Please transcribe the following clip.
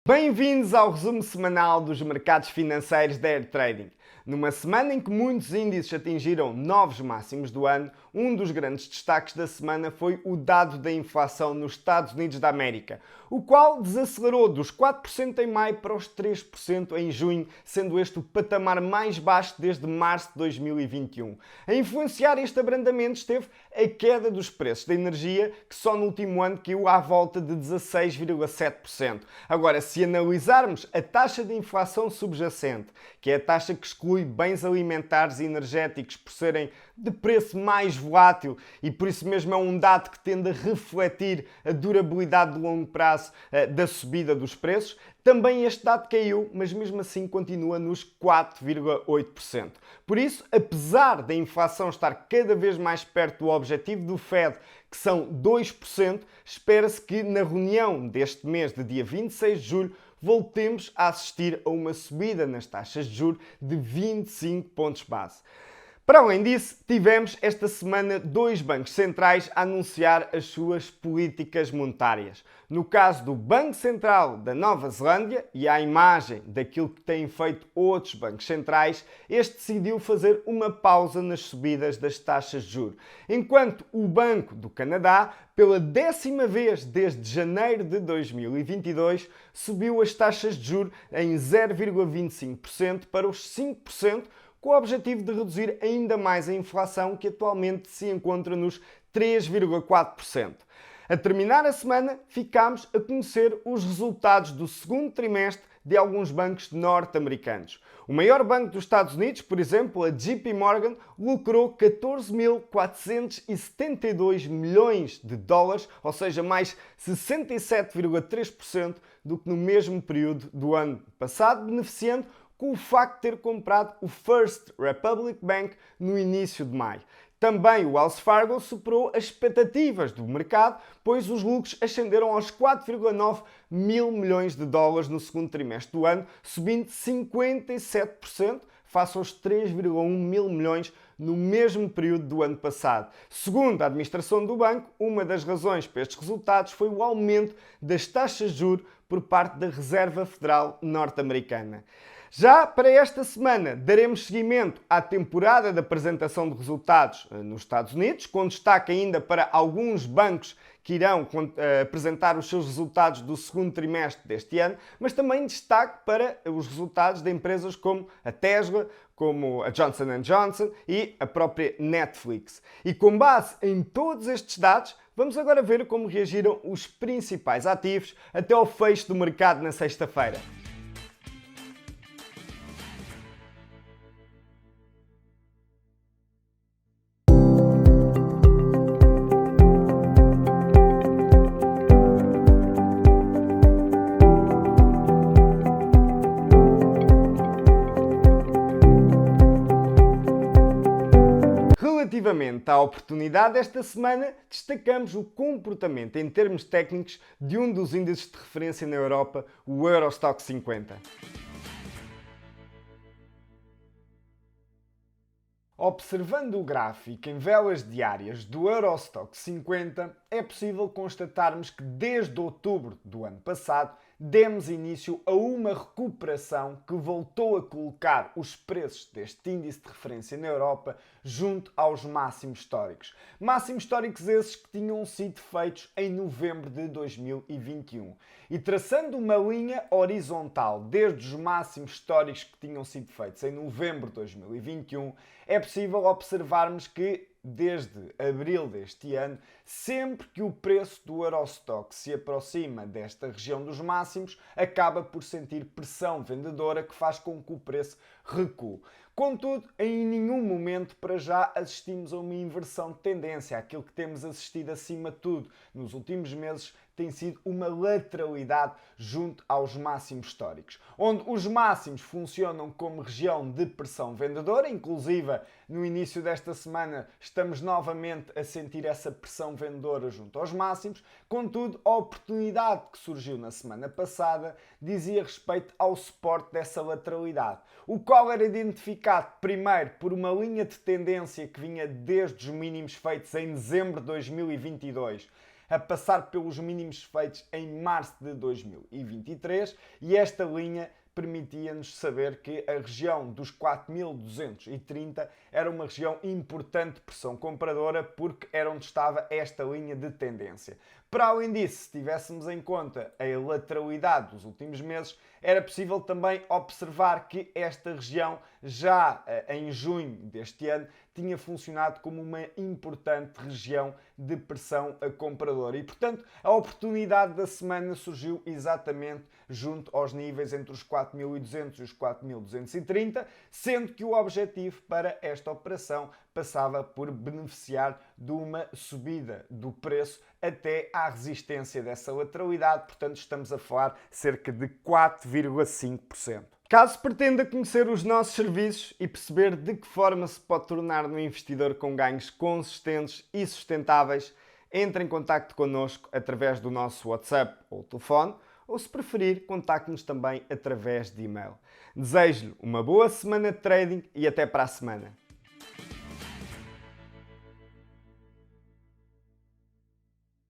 Bem-vindos ao resumo semanal dos mercados financeiros da Air Trading. Numa semana em que muitos índices atingiram novos máximos do ano, um dos grandes destaques da semana foi o dado da inflação nos Estados Unidos da América, o qual desacelerou dos 4% em maio para os 3% em junho, sendo este o patamar mais baixo desde março de 2021. A influenciar este abrandamento esteve a queda dos preços da energia, que só no último ano caiu à volta de 16,7%. Agora, se analisarmos a taxa de inflação subjacente, que é a taxa que exclui bens alimentares e energéticos por serem de preço mais volátil e por isso mesmo é um dado que tende a refletir a durabilidade de longo prazo da subida dos preços, também este dado caiu, mas mesmo assim continua nos 4,8%. Por isso, apesar da inflação estar cada vez mais perto do objetivo do Fed, que são 2%, espera-se que na reunião deste mês, de dia 26 de julho, voltemos a assistir a uma subida nas taxas de juros de 25 pontos base. Para além disso, tivemos esta semana dois bancos centrais a anunciar as suas políticas monetárias. No caso do Banco Central da Nova Zelândia, e à imagem daquilo que têm feito outros bancos centrais, este decidiu fazer uma pausa nas subidas das taxas de juros. Enquanto o Banco do Canadá, pela 10ª vez desde janeiro de 2022, subiu as taxas de juros em 0,25% para os 5%, com o objetivo de reduzir ainda mais a inflação, que atualmente se encontra nos 3,4%. A terminar a semana, ficámos a conhecer os resultados do segundo trimestre de alguns bancos norte-americanos. O maior banco dos Estados Unidos, por exemplo, a JP Morgan, lucrou 14.472 milhões de dólares, ou seja, mais 67,3% do que no mesmo período do ano passado, beneficiando com o facto de ter comprado o First Republic Bank no início de maio. Também o Wells Fargo superou as expectativas do mercado, pois os lucros ascenderam aos 4,9 mil milhões de dólares no segundo trimestre do ano, subindo 57% face aos 3,1 mil milhões no mesmo período do ano passado. Segundo a administração do banco, uma das razões para estes resultados foi o aumento das taxas de juros por parte da Reserva Federal norte-americana. Já para esta semana, daremos seguimento à temporada de apresentação de resultados nos Estados Unidos, com destaque ainda para alguns bancos que irão apresentar os seus resultados do segundo trimestre deste ano, mas também destaque para os resultados de empresas como a Tesla, como a Johnson & Johnson e a própria Netflix. E com base em todos estes dados, vamos agora ver como reagiram os principais ativos até ao fecho do mercado na sexta-feira. Relativamente à oportunidade, esta semana destacamos o comportamento em termos técnicos de um dos índices de referência na Europa, o Eurostoxx 50. Observando o gráfico em velas diárias do Eurostoxx 50, é possível constatarmos que desde outubro do ano passado demos início a uma recuperação que voltou a colocar os preços deste índice de referência na Europa junto aos máximos históricos. Máximos históricos esses que tinham sido feitos em novembro de 2021. E traçando uma linha horizontal desde os máximos históricos que tinham sido feitos em novembro de 2021, é possível observarmos que desde abril deste ano, sempre que o preço do Eurostoxx se aproxima desta região dos máximos, acaba por sentir pressão vendedora que faz com que o preço recue. Contudo, em nenhum momento para já assistimos a uma inversão de tendência. Aquilo que temos assistido acima de tudo nos últimos meses tem sido uma lateralidade junto aos máximos históricos, onde os máximos funcionam como região de pressão vendedora, inclusive no início desta semana estamos novamente a sentir essa pressão vendedora junto aos máximos. Contudo, a oportunidade que surgiu na semana passada dizia respeito ao suporte dessa lateralidade, o qual era identificado primeiro por uma linha de tendência que vinha desde os mínimos feitos em dezembro de 2022, a passar pelos mínimos feitos em março de 2023 e esta linha permitia-nos saber que a região dos 4.230 era uma região importante de pressão compradora porque era onde estava esta linha de tendência. Para além disso, se tivéssemos em conta a lateralidade dos últimos meses, era possível também observar que esta região já em junho deste ano tinha funcionado como uma importante região de pressão compradora e, portanto, a oportunidade da semana surgiu exatamente junto aos níveis entre os 4.200 e os 4.230, sendo que o objetivo para esta operação passava por beneficiar de uma subida do preço até à resistência dessa lateralidade, portanto estamos a falar cerca de 4,5%. Caso pretenda conhecer os nossos serviços e perceber de que forma se pode tornar um investidor com ganhos consistentes e sustentáveis, entre em contacto connosco através do nosso WhatsApp ou telefone, ou se preferir, contacte-nos também através de e-mail. Desejo-lhe uma boa semana de trading e até para a semana.